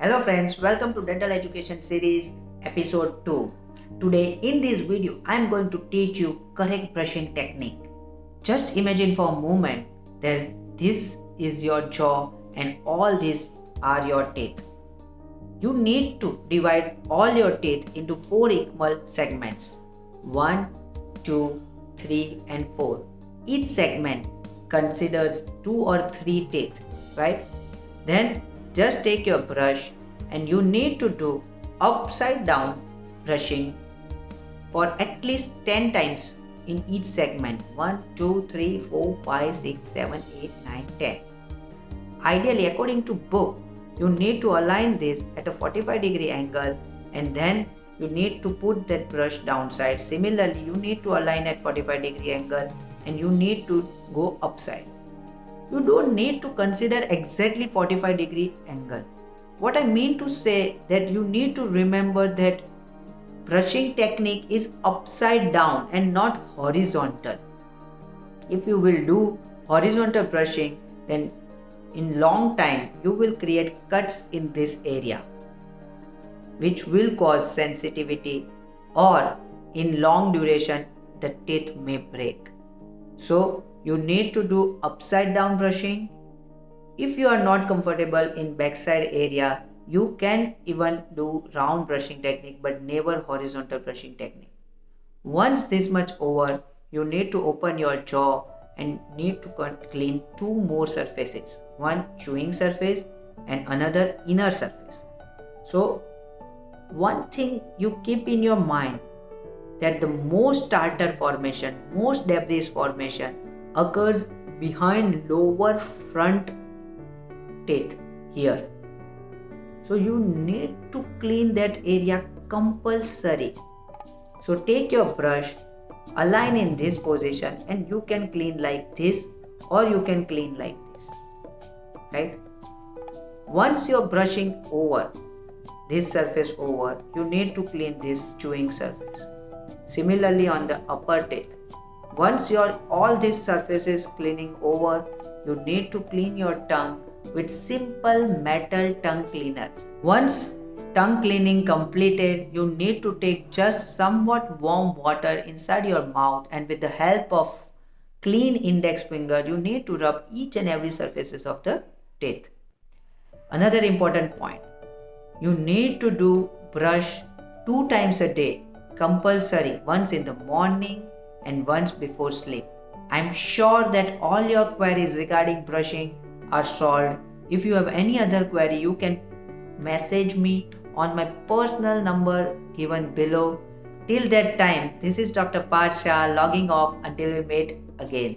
Hello friends, welcome to Dental Education Series episode 2. Today in this video I am going to teach you correct brushing technique. Just imagine for a moment that this is your jaw and all these are your teeth. You need to divide all your teeth into 4 equal segments. 1, 2, 3 and 4. Each segment considers 2 or 3 teeth, right? Then just take your brush and you need to do upside down brushing for at least 10 times in each segment. 1, 2, 3, 4, 5, 6, 7, 8, 9, 10. Ideally, according to book, you need to align this at a 45-degree angle and then you need to put that brush downside. Similarly, you need to align at 45-degree angle and you need to go upside. You don't need to consider exactly 45-degree angle. What I mean to say that you need to remember that brushing technique is upside down and not horizontal. If you will do horizontal brushing, then in long time you will create cuts in this area which will cause sensitivity, or in long duration the teeth may break. So you need to do upside down brushing. If you are not comfortable in backside area, you can even do round brushing technique but never horizontal brushing technique. Once this much over, you need to open your jaw and need to clean 2 more surfaces, one chewing surface and another inner surface. So one thing you keep in your mind that the most tartar formation, most debris formation occurs behind lower front teeth here. So you need to clean that area compulsory. So take your brush, align in this position and you can clean like this or you can clean like this, right? Once you're brushing over this surface over, you need to clean this chewing surface. Similarly on the upper teeth. Once your all these surfaces cleaning over, you need to clean your tongue with simple metal tongue cleaner. Once tongue cleaning completed, you need to take just somewhat warm water inside your mouth and with the help of clean index finger, you need to rub each and every surfaces of the teeth. Another important point, you need to do brush 2 times a day, compulsory, once in the morning and once before sleep. I'm sure that all your queries regarding brushing are solved. If you have any other query, you can message me on my personal number given below. Till that time, this is Dr. Parsha logging off until we meet again.